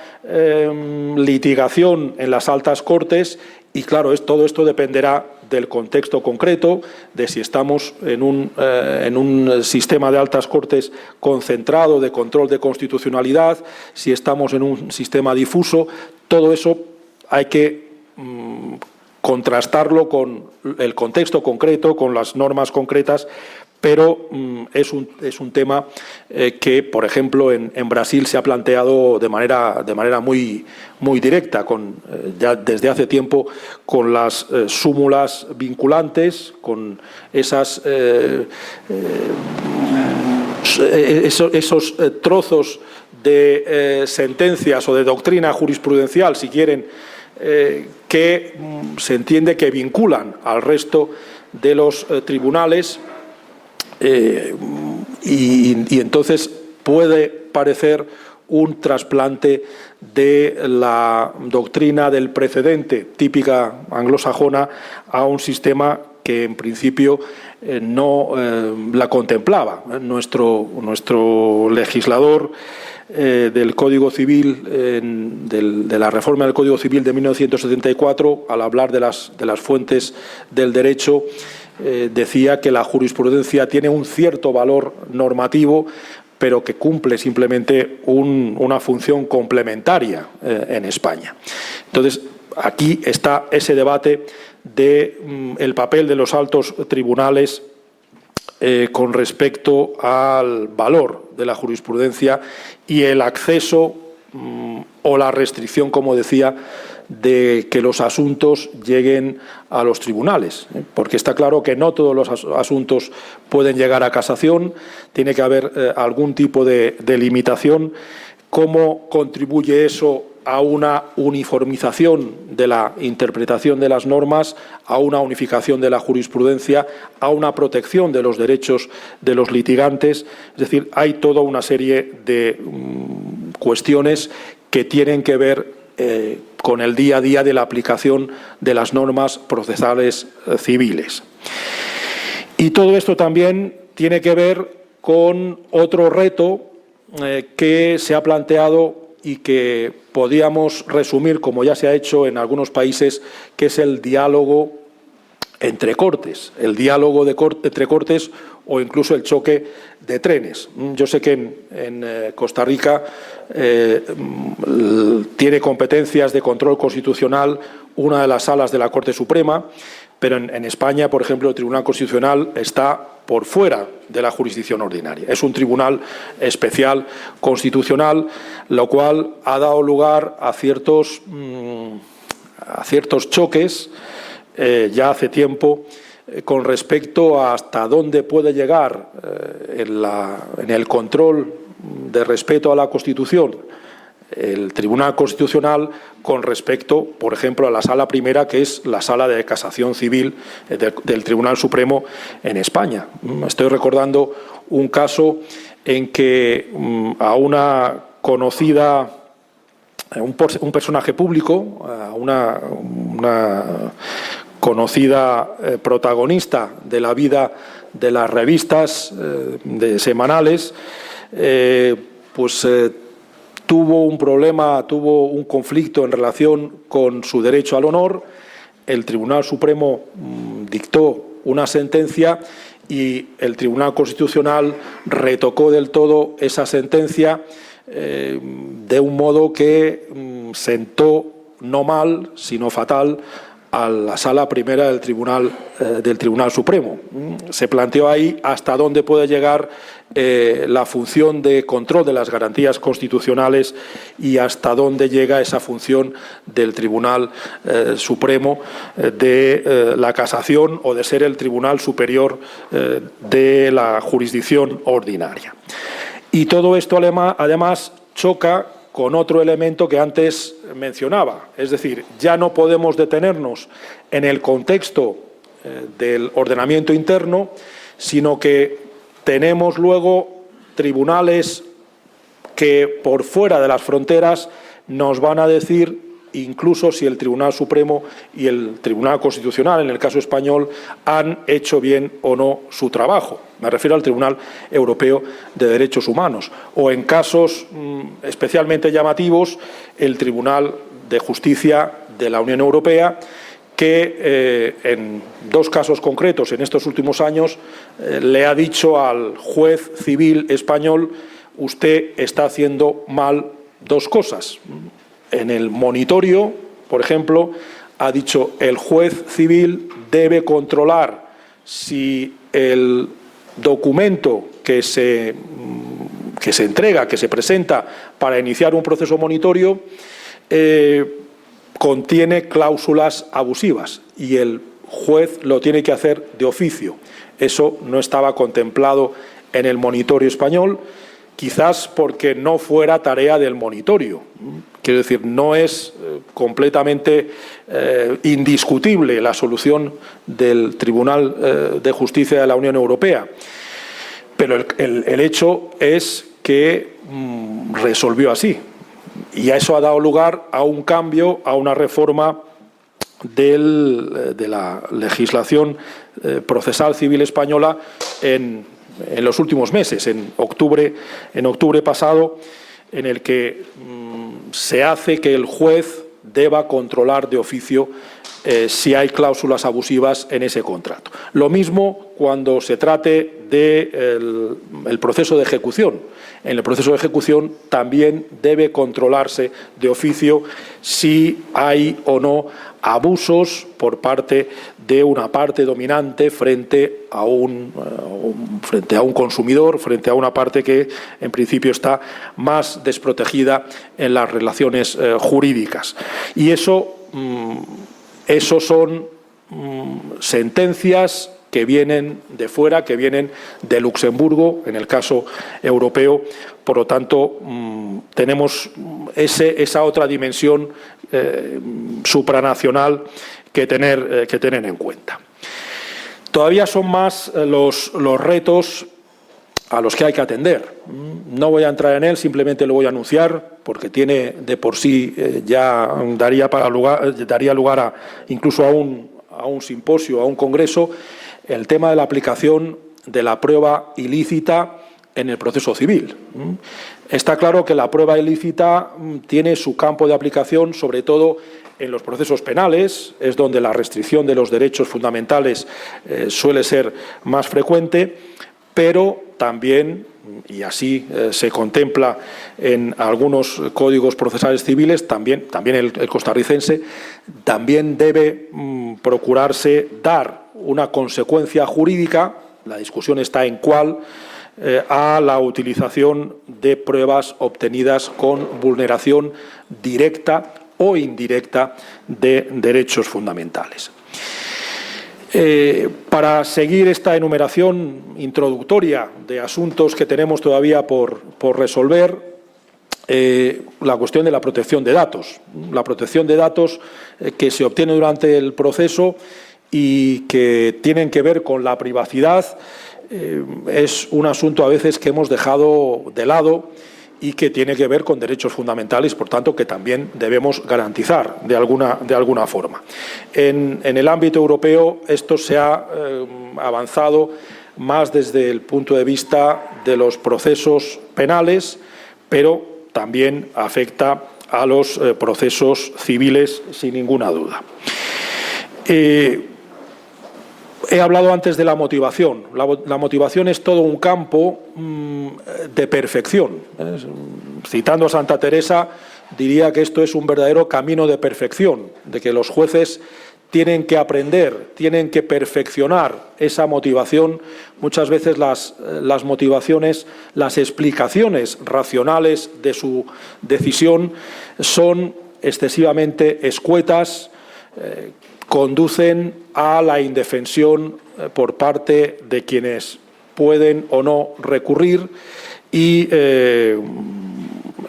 litigación en las altas cortes. Y claro, todo esto dependerá del contexto concreto, de si estamos en un sistema de altas cortes concentrado de control de constitucionalidad, si estamos en un sistema difuso. Todo eso hay que contrastarlo con el contexto concreto, con las normas concretas, pero es un tema que, por ejemplo, en Brasil se ha planteado de manera muy directa, ya desde hace tiempo, con las súmulas vinculantes, con esos trozos de sentencias o de doctrina jurisprudencial, si quieren, que se entiende que vinculan al resto de los tribunales. Y entonces puede parecer un trasplante de la doctrina del precedente típica anglosajona a un sistema que en principio no la contemplaba. Nuestro legislador del Código Civil, de la reforma del Código Civil de 1974, al hablar de las fuentes del derecho, decía que la jurisprudencia tiene un cierto valor normativo, pero que cumple simplemente una función complementaria en España. Entonces, aquí está ese debate del papel de los altos tribunales con respecto al valor de la jurisprudencia y el acceso o la restricción, como decía, de que los asuntos lleguen a los tribunales, porque está claro que no todos los asuntos pueden llegar a casación, tiene que haber algún tipo de limitación. ¿Cómo contribuye eso a una uniformización de la interpretación de las normas, a una unificación de la jurisprudencia, a una protección de los derechos de los litigantes? Es decir, hay toda una serie de cuestiones que tienen que ver con el día a día de la aplicación de las normas procesales civiles. Y todo esto también tiene que ver con otro reto que se ha planteado y que podíamos resumir, como ya se ha hecho en algunos países, que es el diálogo entre cortes, el diálogo entre cortes o incluso el choque de trenes. Yo sé que en Costa Rica tiene competencias de control constitucional una de las salas de la Corte Suprema, pero en España, por ejemplo, el Tribunal Constitucional está por fuera de la jurisdicción ordinaria. Es un tribunal especial constitucional, lo cual ha dado lugar a ciertos choques ya hace tiempo con respecto a hasta dónde puede llegar en el control de respeto a la Constitución el Tribunal Constitucional con respecto, por ejemplo, a la Sala Primera, que es la Sala de Casación Civil del Tribunal Supremo en España. Estoy recordando un caso en que a una conocida, un personaje público, a una conocida protagonista de la vida de las revistas semanales, tuvo un problema, tuvo un conflicto en relación con su derecho al honor. El Tribunal Supremo dictó una sentencia y el Tribunal Constitucional retocó del todo esa sentencia de un modo que sentó no mal, sino fatal a la Sala Primera del Tribunal Supremo. Se planteó ahí hasta dónde puede llegar la función de control de las garantías constitucionales y hasta dónde llega esa función del Tribunal Supremo de la casación o de ser el Tribunal Superior de la jurisdicción ordinaria. Y todo esto además choca con otro elemento que antes mencionaba. Es decir, ya no podemos detenernos en el contexto del ordenamiento interno, sino que tenemos luego tribunales que por fuera de las fronteras nos van a decir incluso si el Tribunal Supremo y el Tribunal Constitucional, en el caso español, han hecho bien o no su trabajo. Me refiero al Tribunal Europeo de Derechos Humanos. O en casos especialmente llamativos, el Tribunal de Justicia de la Unión Europea, que en dos casos concretos en estos últimos años le ha dicho al juez civil español: usted está haciendo mal dos cosas. En el monitorio, por ejemplo, ha dicho el juez civil debe controlar si el documento que se entrega, que se presenta para iniciar un proceso monitorio, contiene cláusulas abusivas, y el juez lo tiene que hacer de oficio. Eso no estaba contemplado en el monitorio español, quizás porque no fuera tarea del monitorio. Quiero decir, no es completamente indiscutible la solución del Tribunal de Justicia de la Unión Europea, pero el hecho es que resolvió así, y eso ha dado lugar a un cambio, a una reforma de la legislación procesal civil española en los últimos meses, en octubre pasado, en el que se hace que el juez deba controlar de oficio si hay cláusulas abusivas en ese contrato. Lo mismo cuando se trate del proceso de ejecución. En el proceso de ejecución también debe controlarse de oficio si hay o no abusos por parte de una parte dominante frente a un consumidor, frente a una parte que en principio está más desprotegida en las relaciones jurídicas. Y eso son sentencias que vienen de fuera, que vienen de Luxemburgo, en el caso europeo. Por lo tanto, tenemos esa otra dimensión supranacional que tener en cuenta. Todavía son más los retos a los que hay que atender. No voy a entrar en él, simplemente lo voy a anunciar, porque tiene de por sí ya daría lugar incluso a un simposio, a un congreso, el tema de la aplicación de la prueba ilícita en el proceso civil. Está claro que la prueba ilícita tiene su campo de aplicación sobre todo en los procesos penales, es donde la restricción de los derechos fundamentales suele ser más frecuente, pero también, y así se contempla en algunos códigos procesales civiles, también el costarricense, también debe procurarse dar una consecuencia jurídica, la discusión está en cuál, a la utilización de pruebas obtenidas con vulneración directa o indirecta de derechos fundamentales. Para seguir esta enumeración introductoria de asuntos que tenemos todavía por resolver, la cuestión de la protección de datos. La protección de datos que se obtiene durante el proceso y que tienen que ver con la privacidad es un asunto a veces que hemos dejado de lado y que tiene que ver con derechos fundamentales, por tanto, que también debemos garantizar de alguna forma. En el ámbito europeo esto se ha avanzado más desde el punto de vista de los procesos penales, pero también afecta a los procesos civiles sin ninguna duda. He hablado antes de la motivación. La motivación es todo un campo de perfección. Citando a Santa Teresa, diría que esto es un verdadero camino de perfección, de que los jueces tienen que aprender, tienen que perfeccionar esa motivación. Muchas veces las motivaciones, las explicaciones racionales de su decisión son excesivamente escuetas, conducen a la indefensión por parte de quienes pueden o no recurrir y, en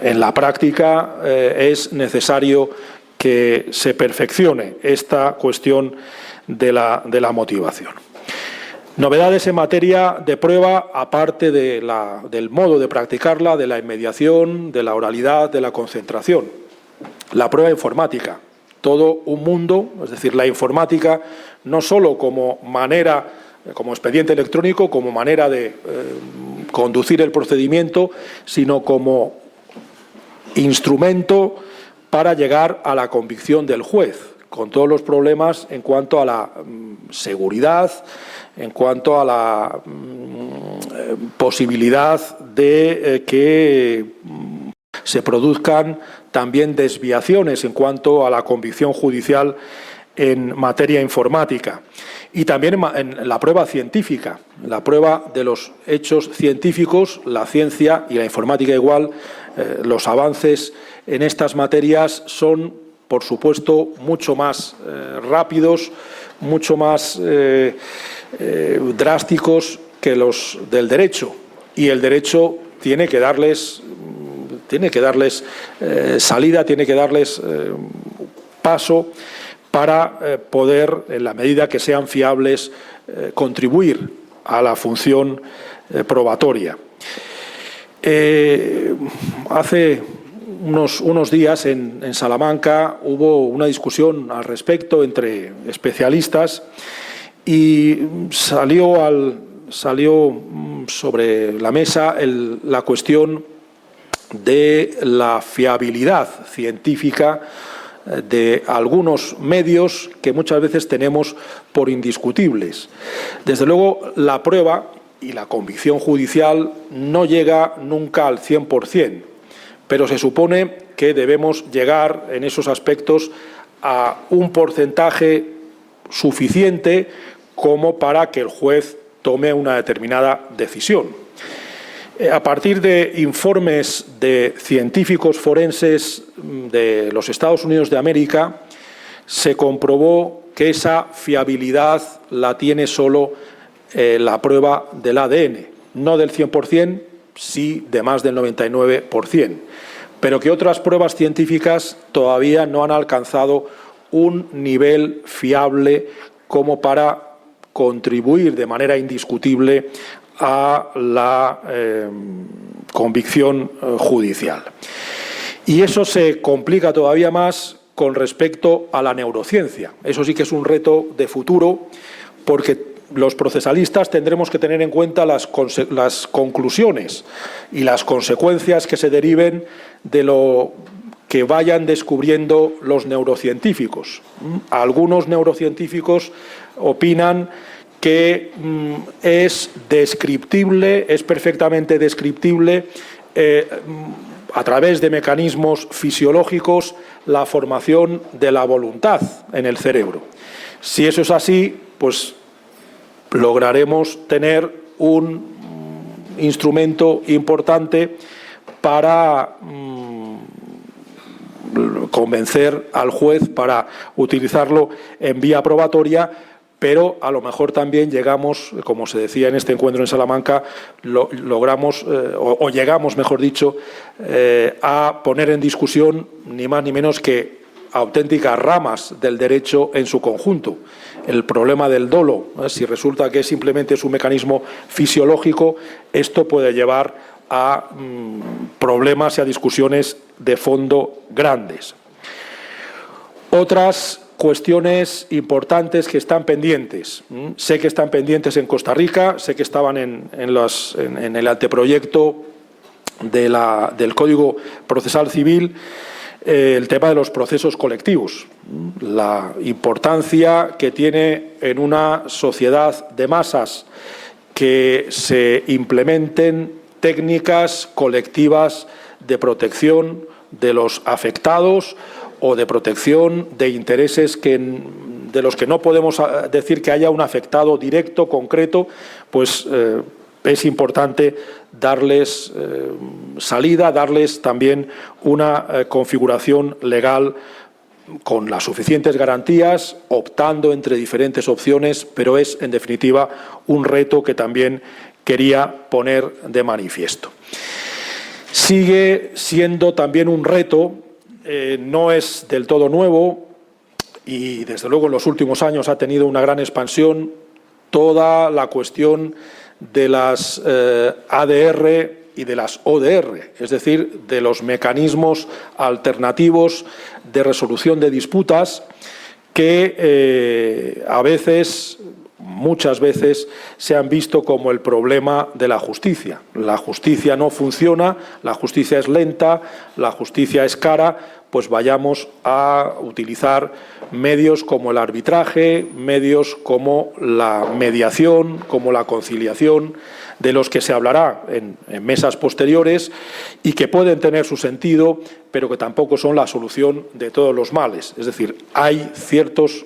en la práctica es necesario que se perfeccione esta cuestión de la motivación. Novedades en materia de prueba, aparte del modo de practicarla, de la inmediación, de la oralidad, de la concentración. La prueba informática, todo un mundo, es decir, la informática no solo como expediente electrónico, como manera de conducir el procedimiento, sino como instrumento para llegar a la convicción del juez, con todos los problemas en cuanto a la seguridad, en cuanto a la posibilidad de que se produzcan también desviaciones en cuanto a la convicción judicial en materia informática. Y también en la prueba científica, la prueba de los hechos científicos, la ciencia y la informática igual, los avances en estas materias son, por supuesto, mucho más rápidos, mucho más drásticos que los del derecho. Y el derecho tiene que darles salida, tiene que darles paso para poder, en la medida que sean fiables, contribuir a la función probatoria. Hace unos días en Salamanca hubo una discusión al respecto entre especialistas y salió sobre la mesa la cuestión de la fiabilidad científica de algunos medios que muchas veces tenemos por indiscutibles. Desde luego, la prueba y la convicción judicial no llega nunca al 100%, pero se supone que debemos llegar en esos aspectos a un porcentaje suficiente como para que el juez tome una determinada decisión. A partir de informes de científicos forenses de los Estados Unidos de América, se comprobó que esa fiabilidad la tiene solo la prueba del ADN, no del 100%, sí de más del 99%, pero que otras pruebas científicas todavía no han alcanzado un nivel fiable como para contribuir de manera indiscutible a la convicción judicial. Y eso se complica todavía más con respecto a la neurociencia. Eso sí que es un reto de futuro, porque los procesalistas tendremos que tener en cuenta las conclusiones y las consecuencias que se deriven de lo que vayan descubriendo los neurocientíficos. Algunos neurocientíficos opinan que es descriptible, es perfectamente descriptible a través de mecanismos fisiológicos la formación de la voluntad en el cerebro. Si eso es así, pues lograremos tener un instrumento importante para convencer al juez para utilizarlo en vía probatoria, pero a lo mejor también llegamos, como se decía en este encuentro en Salamanca, llegamos, mejor dicho, a poner en discusión ni más ni menos que auténticas ramas del derecho en su conjunto. El problema del dolo, si resulta que simplemente es un mecanismo fisiológico, esto puede llevar a problemas y a discusiones de fondo grandes. Otras cuestiones importantes que están pendientes. Sé que están pendientes en Costa Rica, sé que estaban en el anteproyecto del Código Procesal Civil, el tema de los procesos colectivos, la importancia que tiene en una sociedad de masas que se implementen técnicas colectivas de protección de los afectados o de protección de intereses de los que no podemos decir que haya un afectado directo, concreto, pues es importante darles salida, darles también una configuración legal con las suficientes garantías, optando entre diferentes opciones, pero es, en definitiva, un reto que también quería poner de manifiesto. Sigue siendo también un reto, no es del todo nuevo y desde luego en los últimos años ha tenido una gran expansión toda la cuestión de las ADR y de las ODR, es decir, de los mecanismos alternativos de resolución de disputas que a veces, muchas veces, se han visto como el problema de la justicia. La justicia no funciona, la justicia es lenta, la justicia es cara, pues vayamos a utilizar medios como el arbitraje, medios como la mediación, como la conciliación, de los que se hablará en mesas posteriores y que pueden tener su sentido, pero que tampoco son la solución de todos los males. Es decir, hay ciertos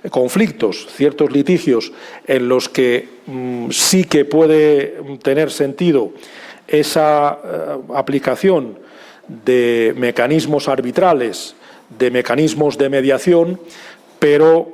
conflictos, ciertos litigios en los que sí que puede tener sentido esa aplicación de mecanismos arbitrales, de mecanismos de mediación, pero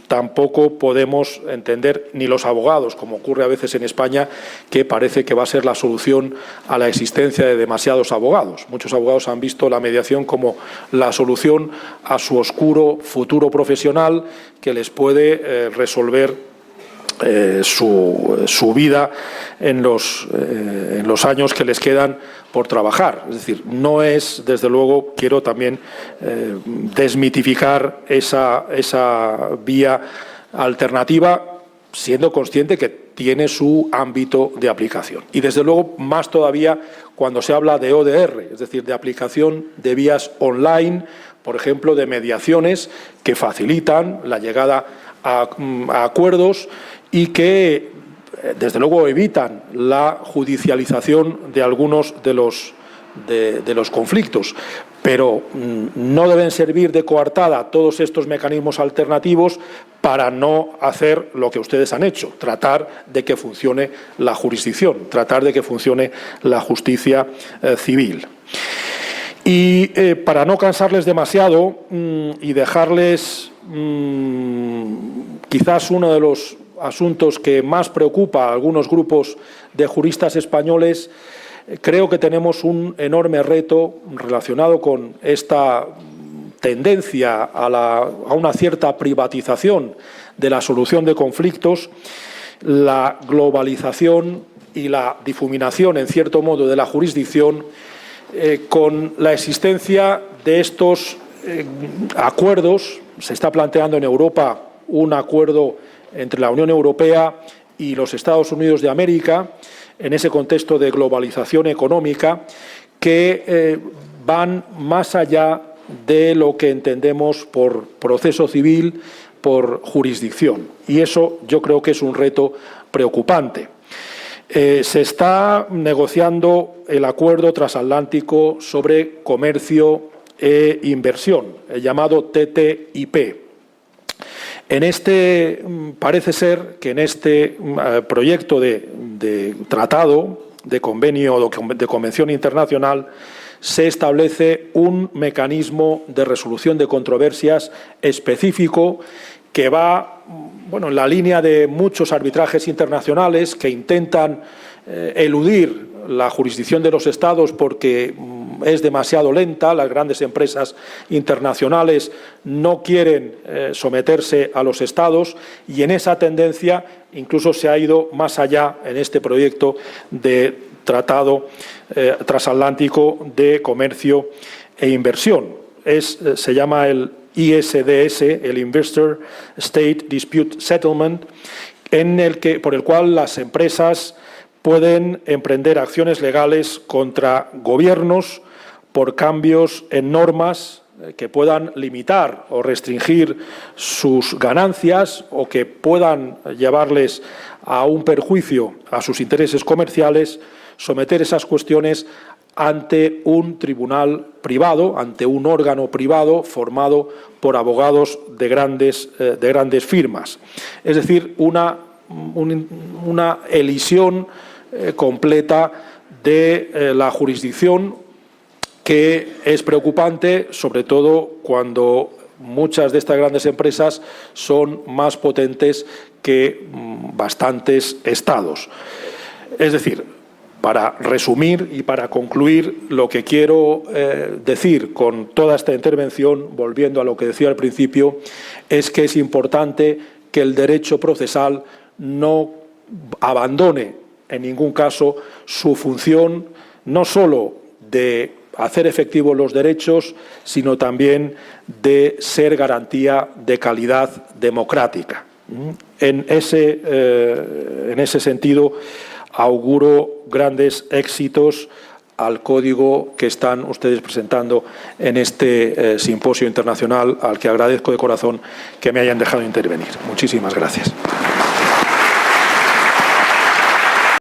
tampoco podemos entender, ni los abogados, como ocurre a veces en España, que parece que va a ser la solución a la existencia de demasiados abogados. Muchos abogados han visto la mediación como la solución a su oscuro futuro profesional que les puede resolver su vida en los años que les quedan por trabajar. Es decir, no es, desde luego, quiero también desmitificar esa vía alternativa, siendo consciente que tiene su ámbito de aplicación. Y, desde luego, más todavía cuando se habla de ODR, es decir, de aplicación de vías online, por ejemplo, de mediaciones que facilitan la llegada a acuerdos y que, desde luego, evitan la judicialización de algunos de los conflictos, pero no deben servir de coartada todos estos mecanismos alternativos para no hacer lo que ustedes han hecho, tratar de que funcione la jurisdicción, tratar de que funcione la justicia civil. Y para no cansarles demasiado y dejarles quizás uno de los asuntos que más preocupa a algunos grupos de juristas españoles, creo que tenemos un enorme reto relacionado con esta tendencia a una cierta privatización de la solución de conflictos, la globalización y la difuminación, en cierto modo, de la jurisdicción, con la existencia de estos acuerdos. Se está planteando en Europa un acuerdo entre la Unión Europea y los Estados Unidos de América, en ese contexto de globalización económica, que van más allá de lo que entendemos por proceso civil, por jurisdicción. Y eso yo creo que es un reto preocupante. Se está negociando el acuerdo transatlántico sobre comercio e inversión, el llamado TTIP. Parece ser que en este proyecto de tratado, de convenio, de convención internacional, se establece un mecanismo de resolución de controversias específico que va, en la línea de muchos arbitrajes internacionales que intentan eludir la jurisdicción de los Estados porque es demasiado lenta. Las grandes empresas internacionales no quieren someterse a los Estados, y en esa tendencia incluso se ha ido más allá en este proyecto de tratado transatlántico de comercio e inversión. Se llama el ISDS, el Investor State Dispute Settlement, por el cual las empresas pueden emprender acciones legales contra gobiernos por cambios en normas que puedan limitar o restringir sus ganancias o que puedan llevarles a un perjuicio a sus intereses comerciales, someter esas cuestiones ante un tribunal privado, ante un órgano privado formado por abogados de grandes firmas. Es decir, una elisión completa de la jurisdicción, que es preocupante, sobre todo cuando muchas de estas grandes empresas son más potentes que bastantes estados. Es decir, Para resumir y para concluir, lo que quiero decir con toda esta intervención, volviendo a lo que decía al principio, es que es importante que el derecho procesal no abandone en ningún caso su función, no solo de hacer efectivos los derechos, sino también de ser garantía de calidad democrática. En ese sentido, auguro grandes éxitos al código que están ustedes presentando en este simposio internacional, al que agradezco de corazón que me hayan dejado intervenir. Muchísimas gracias.